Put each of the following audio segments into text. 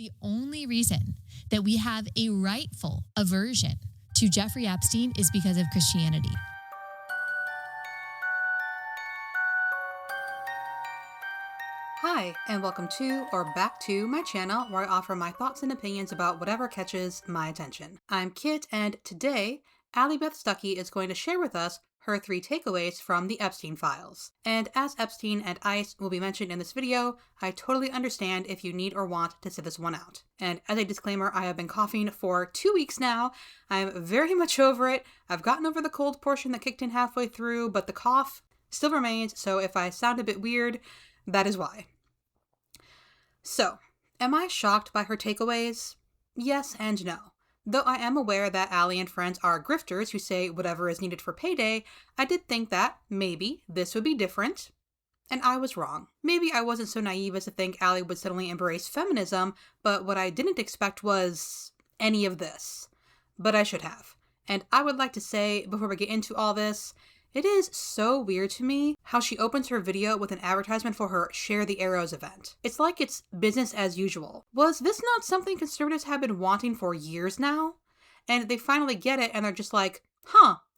The only reason that we have a rightful aversion to Jeffrey Epstein is because of Christianity. Hi, and welcome to or back to my channel where I offer my thoughts and opinions about whatever catches my attention. I'm Kit, and today, Allie Beth Stuckey is going to share with us her 3 takeaways from the Epstein files. And as Epstein and ICE will be mentioned in this video, I totally understand if you need or want to sit this one out. And as a disclaimer, I have been coughing for 2 weeks now. I'm very much over it. I've gotten over the cold portion that kicked in halfway through, but the cough still remains, so if I sound a bit weird, that is why. So, am I shocked by her takeaways? Yes and no. Though I am aware that Allie and friends are grifters who say whatever is needed for payday, I did think that maybe this would be different. And I was wrong. Maybe I wasn't so naive as to think Allie would suddenly embrace feminism, but what I didn't expect was any of this. But I should have. And I would like to say, before we get into all this, it is so weird to me how she opens her video with an advertisement for her Share the Arrows event. It's like it's business as usual. Was this not something conservatives have been wanting for years now? And they finally get it and they're just like,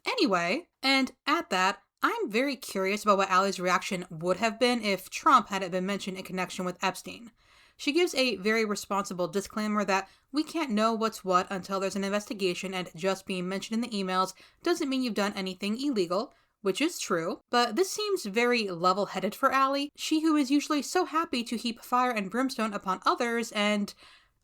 anyway. And at that, I'm very curious about what Allie's reaction would have been if Trump hadn't been mentioned in connection with Epstein. She gives a very responsible disclaimer that we can't know what's what until there's an investigation, and just being mentioned in the emails doesn't mean you've done anything illegal. Which is true, but this seems very level-headed for Allie, she who is usually so happy to heap fire and brimstone upon others, and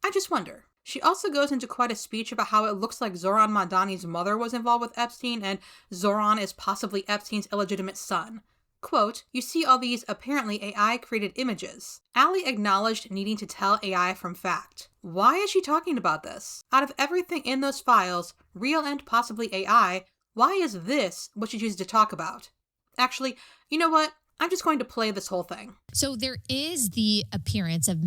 I just wonder. She also goes into quite a speech about how it looks like Zohran Mamdani's mother was involved with Epstein, and Zohran is possibly Epstein's illegitimate son. Quote, "You see all these apparently AI-created images." Allie acknowledged needing to tell AI from fact. Why is she talking about this? Out of everything in those files, real and possibly AI, why is this what she chooses to talk about? Actually, you know what? I'm just going to play this whole thing. So there is the appearance of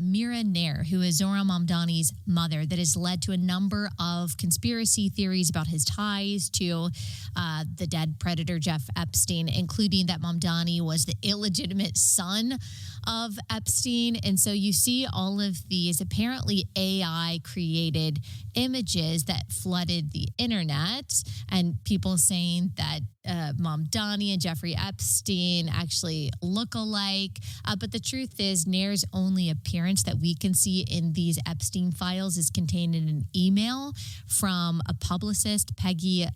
Mira Nair, who is Zohran Mamdani's mother, that has led to a number of conspiracy theories about his ties to the dead predator Jeff Epstein, including that Mamdani was the illegitimate son of Epstein. And so you see all of these apparently AI-created images that flooded the internet, and people saying that Mamdani and Jeffrey Epstein actually look alike. But the truth is, Nair's only appearance that we can see in these Epstein files is contained in an email from a publicist, Peggy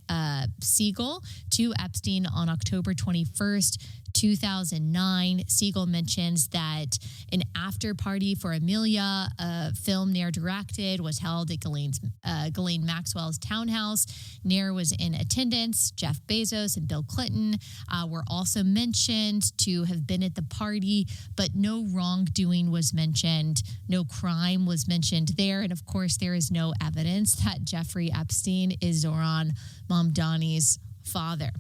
Siegel, to Epstein on October 21st, 2009. Siegel mentions that an after party for Amelia, a film Nair directed, was held at Ghislaine Maxwell's townhouse. Nair was in attendance. Jeff Bezos and Bill Clinton were also mentioned to have been at the party, but no wrongdoing was mentioned. No crime was mentioned there. And of course, there is no evidence that Jeffrey Epstein is Zohran Mamdani's father.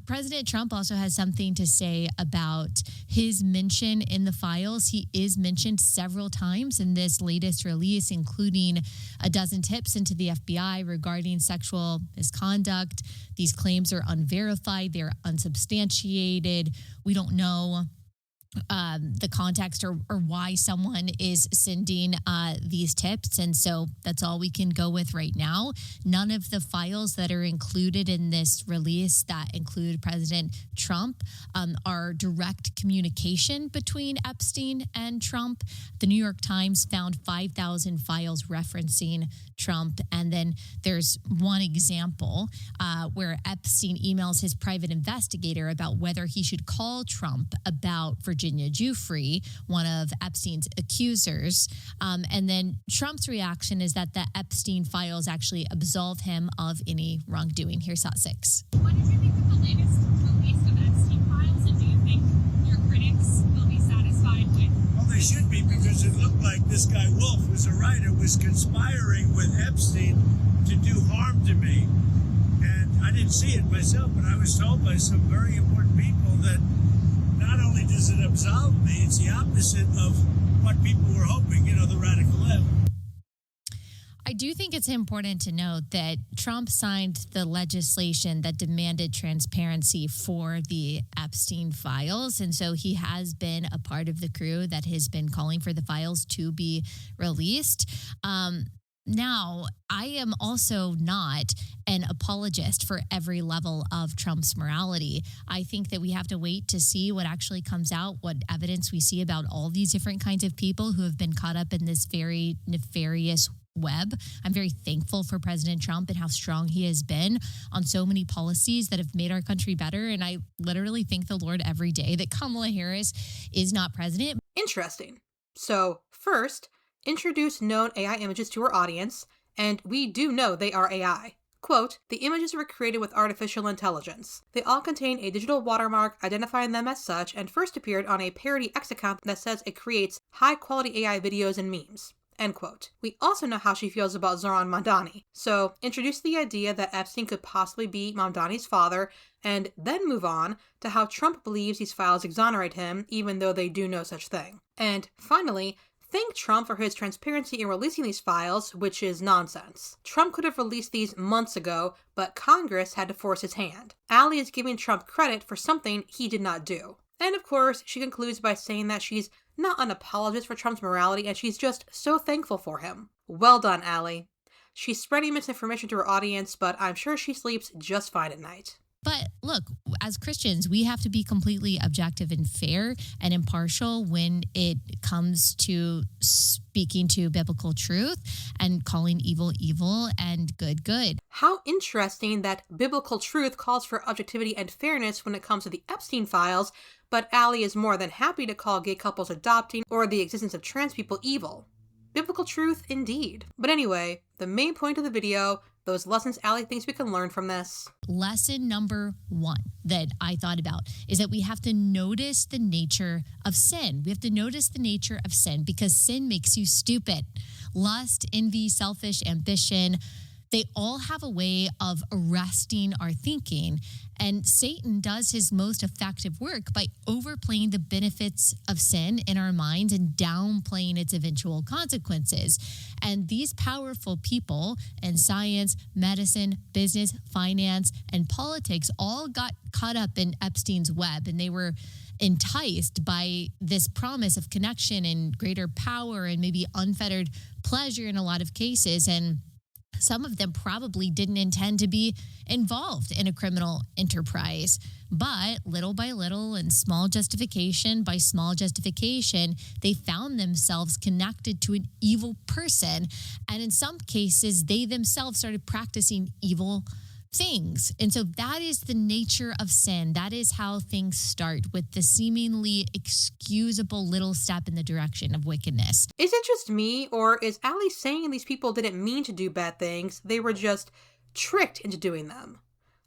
President Trump also has something to say about his mention in the files. He is mentioned several times in this latest release, including a dozen tips into the FBI regarding sexual misconduct. These claims are unverified. They're unsubstantiated. We don't know the context or why someone is sending these tips. And so that's all we can go with right now. None of the files that are included in this release that include President Trump are direct communication between Epstein and Trump. The New York Times found 5,000 files referencing Trump. And then there's one example where Epstein emails his private investigator about whether he should call Trump about Virginia Giuffre, one of Epstein's accusers. And then Trump's reaction is that the Epstein files actually absolve him of any wrongdoing. Here's Hot 6. What did you think of the latest release of Epstein files, and do you think your critics will be satisfied with? Well, they should be, because it looked like this guy Wolf, who's a writer, was conspiring with Epstein to do harm to me. And I didn't see it myself, but I was told by some very important people that not only does it absolve me, it's the opposite of what people were hoping, the radical left. I I do think it's important to note that Trump signed the legislation that demanded transparency for the Epstein files. And so he has been a part of the crew that has been calling for the files to be released. Now, I am also not an apologist for every level of Trump's morality. I think that we have to wait to see what actually comes out, what evidence we see about all these different kinds of people who have been caught up in this very nefarious web. I'm very thankful for President Trump and how strong he has been on so many policies that have made our country better. And I literally thank the Lord every day that Kamala Harris is not president. Interesting. So, first, introduce known AI images to our audience, and we do know they are AI. Quote, the images were created with artificial intelligence. They all contain a digital watermark identifying them as such and first appeared on a parody X account that says it creates high-quality AI videos and memes. End quote. We also know how she feels about Zohran Mamdani. So, introduce the idea that Epstein could possibly be Mamdani's father, and then move on to how Trump believes these files exonerate him, even though they do no such thing. And finally, thank Trump for his transparency in releasing these files, which is nonsense. Trump could have released these months ago, but Congress had to force his hand. Allie is giving Trump credit for something he did not do. And of course, she concludes by saying that she's not an apologist for Trump's morality and she's just so thankful for him. Well done, Allie. She's spreading misinformation to her audience, but I'm sure she sleeps just fine at night. But look, as Christians, we have to be completely objective and fair and impartial when it comes to speaking to biblical truth and calling evil evil and good good. How interesting that biblical truth calls for objectivity and fairness when it comes to the Epstein files, but Allie is more than happy to call gay couples adopting or the existence of trans people evil. Biblical truth indeed. But anyway, the main point of the video, those lessons Allie thinks we can learn from this. Lesson number 1 that I thought about is that we have to notice the nature of sin. We have to notice the nature of sin because sin makes you stupid. Lust, envy, selfish ambition, they all have a way of arresting our thinking. And Satan does his most effective work by overplaying the benefits of sin in our minds and downplaying its eventual consequences. And these powerful people in science, medicine, business, finance, and politics all got caught up in Epstein's web, and they were enticed by this promise of connection and greater power and maybe unfettered pleasure in a lot of cases. And some of them probably didn't intend to be involved in a criminal enterprise, but little by little and small justification by small justification, they found themselves connected to an evil person. And in some cases, they themselves started practicing evil things. And so that is the nature of sin. That is how things start, with the seemingly excusable little step in the direction of wickedness. Is it just me, or is Allie saying these people didn't mean to do bad things, they were just tricked into doing them?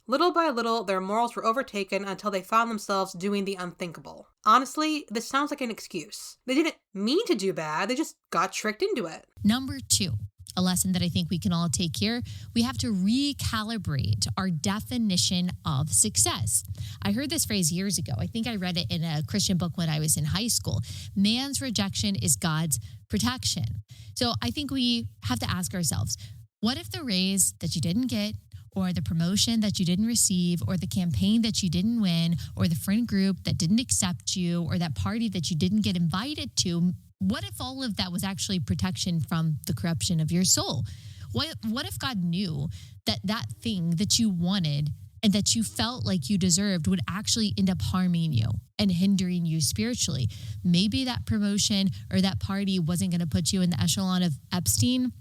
Little by little, their morals were overtaken until they found themselves doing the unthinkable. Honestly, this sounds like an excuse. They didn't mean to do bad, they just got tricked into it. Number 2. A lesson that I think we can all take here, we have to recalibrate our definition of success. I heard this phrase years ago. I think I read it in a Christian book when I was in high school. Man's rejection is God's protection. So I think we have to ask ourselves, what if the raise that you didn't get, or the promotion that you didn't receive, or the campaign that you didn't win, or the friend group that didn't accept you, or that party that you didn't get invited to, what if all of that was actually protection from the corruption of your soul? What if God knew that that thing that you wanted and that you felt like you deserved would actually end up harming you and hindering you spiritually? Maybe that promotion or that party wasn't going to put you in the echelon of Epstein,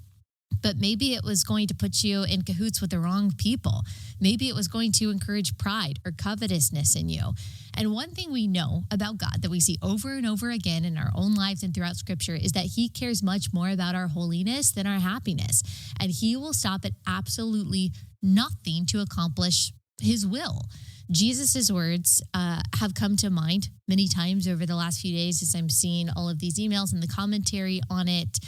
but maybe it was going to put you in cahoots with the wrong people. Maybe it was going to encourage pride or covetousness in you. And one thing we know about God that we see over and over again in our own lives and throughout Scripture is that He cares much more about our holiness than our happiness. And He will stop at absolutely nothing to accomplish His will. Jesus' words have come to mind many times over the last few days as I'm seeing all of these emails and the commentary on it.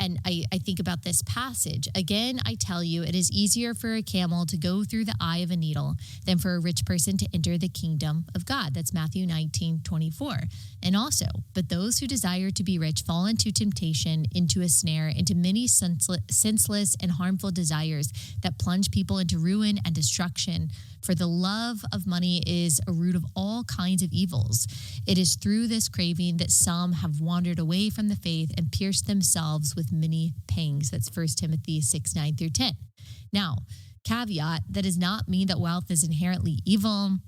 And I think about this passage. Again, I tell you, it is easier for a camel to go through the eye of a needle than for a rich person to enter the kingdom of God. That's Matthew 19:24. And also, but those who desire to be rich fall into temptation, into a snare, into many senseless and harmful desires that plunge people into ruin and destruction. For the love of money is a root of all kinds of evils. It is through this craving that some have wandered away from the faith and pierced themselves with many pangs. That's 1 Timothy 6:9-10. Now, caveat, that does not mean that wealth is inherently evil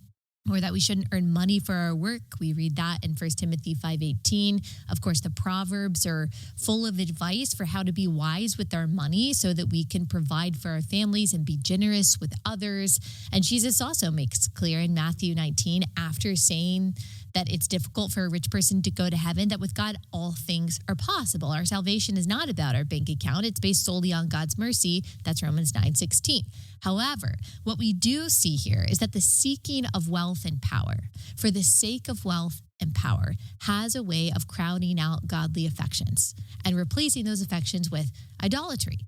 or that we shouldn't earn money for our work. We read that in 1 Timothy 5:18. Of course, the Proverbs are full of advice for how to be wise with our money so that we can provide for our families and be generous with others. And Jesus also makes clear in Matthew 19, after saying that it's difficult for a rich person to go to heaven, that with God, all things are possible. Our salvation is not about our bank account. It's based solely on God's mercy. That's Romans 9:16. However, what we do see here is that the seeking of wealth and power for the sake of wealth and power has a way of crowding out godly affections and replacing those affections with idolatry.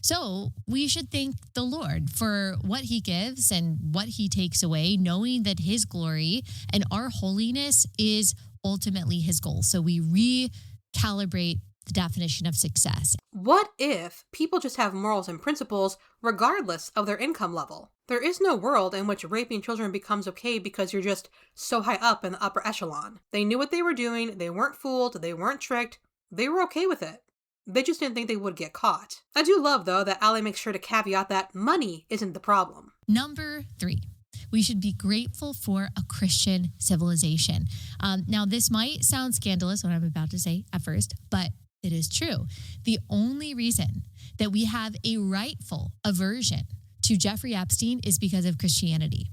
So we should thank the Lord for what he gives and what he takes away, knowing that his glory and our holiness is ultimately his goal. So we recalibrate the definition of success. What if people just have morals and principles regardless of their income level? There is no world in which raping children becomes okay because you're just so high up in the upper echelon. They knew what they were doing, they weren't fooled, they weren't tricked, they were okay with it. They just didn't think they would get caught. I do love, though, that Allie makes sure to caveat that money isn't the problem. Number 3. We should be grateful for a Christian civilization. Now, this might sound scandalous, what I'm about to say at first, but it is true. The only reason that we have a rightful aversion to Jeffrey Epstein is because of Christianity.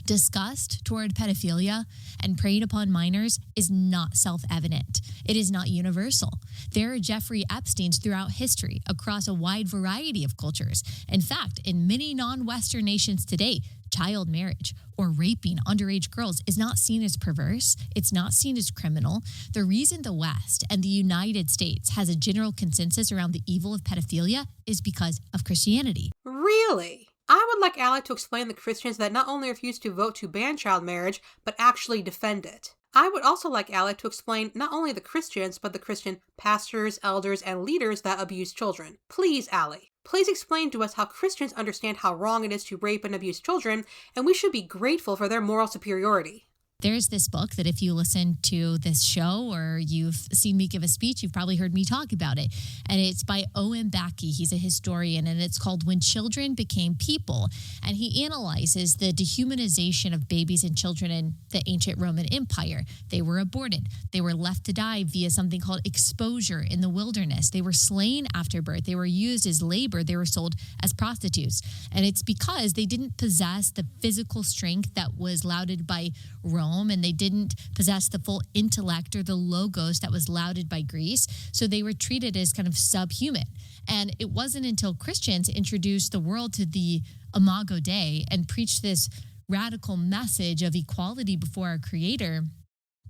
Disgust toward pedophilia and preying upon minors is not self-evident. It is not universal. There are Jeffrey Epsteins throughout history across a wide variety of cultures. In fact, in many non-Western nations today, child marriage or raping underage girls is not seen as perverse. It's not seen as criminal. The reason the West and the United States has a general consensus around the evil of pedophilia is because of Christianity. Really? I would like Allie to explain the Christians that not only refuse to vote to ban child marriage, but actually defend it. I would also like Allie to explain not only the Christians, but the Christian pastors, elders, and leaders that abuse children. Please, Allie. Please explain to us how Christians understand how wrong it is to rape and abuse children, and we should be grateful for their moral superiority. There's this book that if you listen to this show or you've seen me give a speech, you've probably heard me talk about it. And it's by Owen Backey. He's a historian, and it's called When Children Became People. And he analyzes the dehumanization of babies and children in the ancient Roman Empire. They were aborted. They were left to die via something called exposure in the wilderness. They were slain after birth. They were used as labor. They were sold as prostitutes. And it's because they didn't possess the physical strength that was lauded by Rome, and they didn't possess the full intellect or the logos that was lauded by Greece. So they were treated as kind of subhuman. And it wasn't until Christians introduced the world to the Imago Dei and preached this radical message of equality before our Creator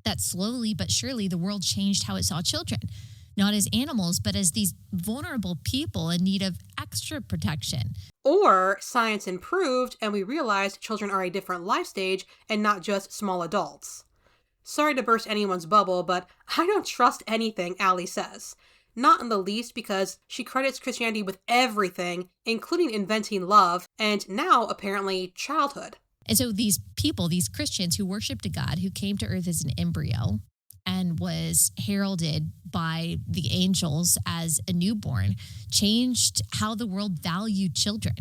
that slowly but surely the world changed how it saw children. Not as animals, but as these vulnerable people in need of extra protection. Or science improved and we realized children are a different life stage and not just small adults. Sorry to burst anyone's bubble, but I don't trust anything Allie says. Not in the least because she credits Christianity with everything, including inventing love, and now apparently childhood. And so these people, these Christians who worshiped a God who came to earth as an embryo and was heralded by the angels as a newborn, changed how the world valued children.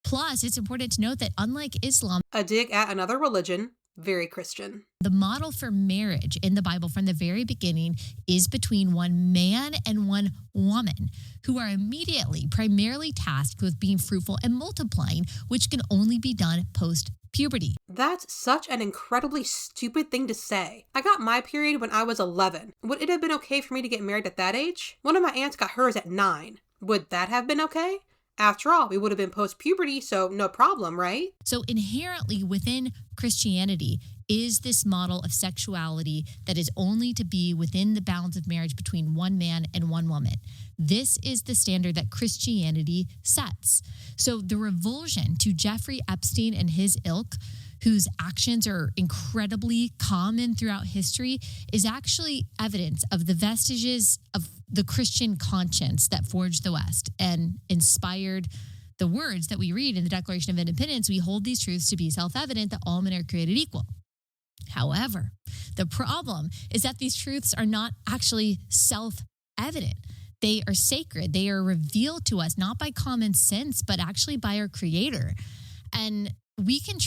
Plus, it's important to note that unlike Islam, a dig at another religion, very Christian. The model for marriage in the Bible from the very beginning is between one man and one woman who are immediately primarily tasked with being fruitful and multiplying, which can only be done post-puberty. That's such an incredibly stupid thing to say. I got my period when I was 11. Would it have been okay for me to get married at that age? One of my aunts got hers at 9. Would that have been okay? After all, we would have been post-puberty, so no problem, right? So inherently within Christianity is this model of sexuality that is only to be within the bounds of marriage between one man and one woman. This is the standard that Christianity sets. So the revulsion to Jeffrey Epstein and his ilk, whose actions are incredibly common throughout history, is actually evidence of the vestiges of the Christian conscience that forged the West and inspired the words that we read in the Declaration of Independence. We hold these truths to be self-evident that all men are created equal. However, the problem is that these truths are not actually self-evident. They are sacred. They are revealed to us not by common sense, but actually by our Creator. And we can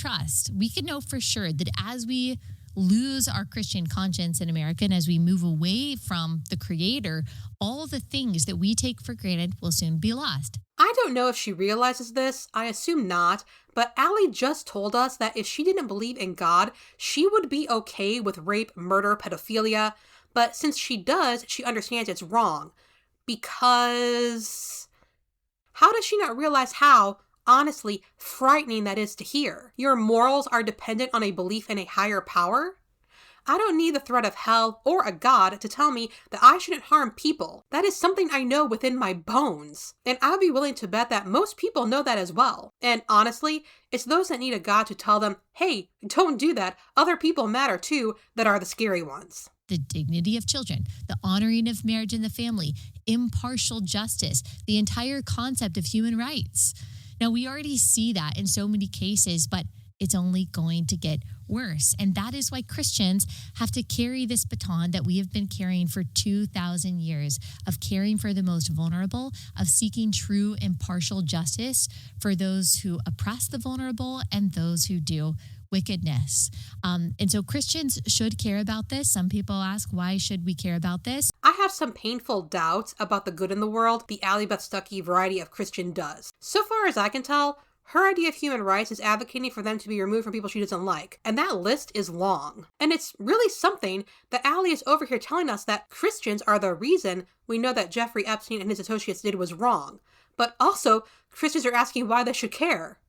know for sure that as we lose our Christian conscience in America and as we move away from the Creator, all the things that we take for granted will soon be lost. I don't know if she realizes this, I assume not, but Allie just told us that if she didn't believe in God, she would be okay with rape, murder, pedophilia, but since she does, she understands it's wrong. Because how does she not realize how, honestly, frightening that is to hear? Your morals are dependent on a belief in a higher power? I don't need the threat of hell or a God to tell me that I shouldn't harm people. That is something I know within my bones. And I'd be willing to bet that most people know that as well. And honestly, it's those that need a God to tell them, hey, don't do that, other people matter too, that are the scary ones. The dignity of children, the honoring of marriage and the family, impartial justice, the entire concept of human rights. Now, we already see that in so many cases, but it's only going to get worse. And that is why Christians have to carry this baton that we have been carrying for 2,000 years of caring for the most vulnerable, of seeking true impartial justice for those who oppress the vulnerable and those who do wickedness. And so Christians should care about this. Some people ask, why should we care about this? I have some painful doubts about the good in the world the Allie Beth Stuckey variety of Christian does. So far as I can tell, her idea of human rights is advocating for them to be removed from people she doesn't like. And that list is long. And it's really something that Allie is over here telling us that Christians are the reason we know that Jeffrey Epstein and his associates did was wrong. But also, Christians are asking why they should care.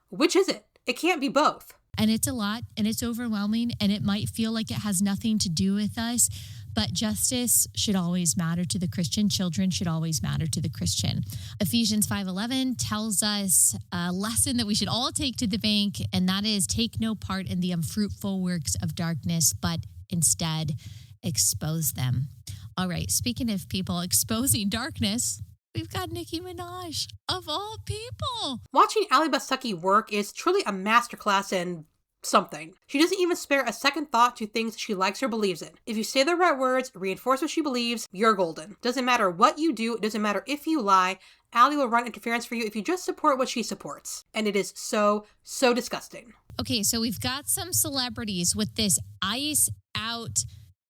Which is it? It can't be both. And it's a lot, and it's overwhelming, and it might feel like it has nothing to do with us, but justice should always matter to the Christian. Children should always matter to the Christian. Ephesians 5:11 tells us a lesson that we should all take to the bank, and that is take no part in the unfruitful works of darkness, but instead expose them. All right, speaking of people exposing darkness, we've got Nicki Minaj, of all people. Watching Allie Beth Stuckey work is truly a masterclass in something. She doesn't even spare a second thought to things she likes or believes in. If you say the right words, reinforce what she believes, you're golden. Doesn't matter what you do, it doesn't matter if you lie, Allie will run interference for you if you just support what she supports. And it is so, so disgusting. Okay, so we've got some celebrities with this ice out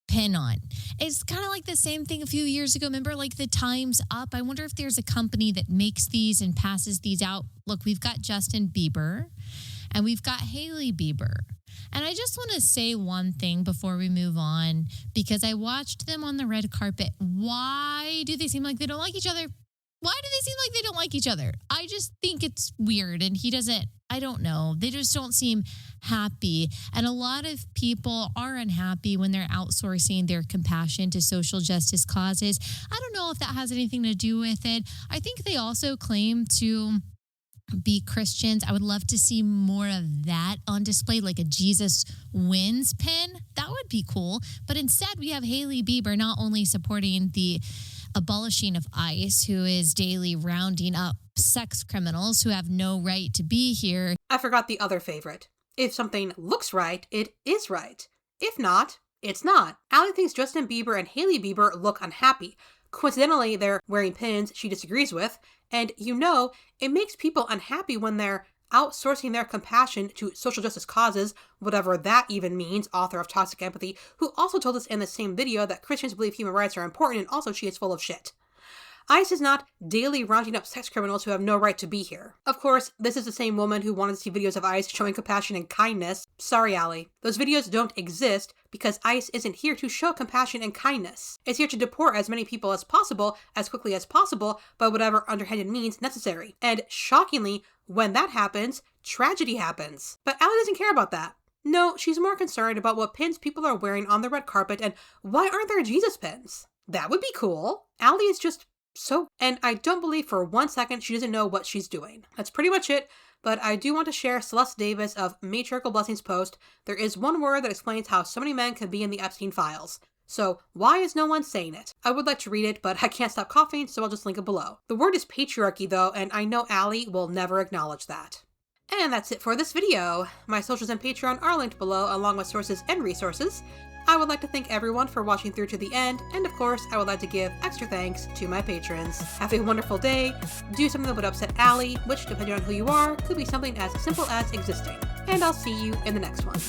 pin on. It's kind of like the same thing a few years ago. Remember, like the Time's Up? I wonder if there's a company that makes these and passes these out. Look, we've got Justin Bieber and we've got Hailey Bieber. And I just want to say one thing before we move on, because I watched them on the red carpet. Why do they seem like they don't like each other? Why do they seem like they don't like each other? I just think it's weird. And he doesn't, I don't know. They just don't seem happy. And a lot of people are unhappy when they're outsourcing their compassion to social justice causes. I don't know if that has anything to do with it. I think they also claim to be Christians. I would love to see more of that on display, like a Jesus wins pin. That would be cool. But instead, we have Hailey Bieber not only supporting the abolishing of ICE, who is daily rounding up sex criminals who have no right to be here. I forgot the other favorite. If something looks right, it is right. If not, it's not. Allie thinks Justin Bieber and Hailey Bieber look unhappy. Coincidentally, they're wearing pins she disagrees with, and it makes people unhappy when they're outsourcing their compassion to social justice causes, whatever that even means, author of Toxic Empathy, who also told us in the same video that Christians believe human rights are important and also she is full of shit. ICE is not daily rounding up sex criminals who have no right to be here. Of course, this is the same woman who wanted to see videos of ICE showing compassion and kindness. Sorry, Allie. Those videos don't exist because ICE isn't here to show compassion and kindness. It's here to deport as many people as possible, as quickly as possible, by whatever underhanded means necessary. And shockingly, when that happens, tragedy happens. But Allie doesn't care about that. No, she's more concerned about what pins people are wearing on the red carpet and why aren't there Jesus pins? That would be cool. Allie is just and I don't believe for 1 second she doesn't know what she's doing. That's pretty much it, but I do want to share Celeste Davis of Matriarchal Blessings post. There is one word that explains how so many men could be in the Epstein files. So why is no one saying it? I would like to read it, but I can't stop coughing, so I'll just link it below. The word is patriarchy though, and I know Allie will never acknowledge that. And that's it for this video. My socials and Patreon are linked below along with sources and resources. I would like to thank everyone for watching through to the end, and of course, I would like to give extra thanks to my patrons. Have a wonderful day, do something that would upset Allie, which, depending on who you are, could be something as simple as existing. And I'll see you in the next one.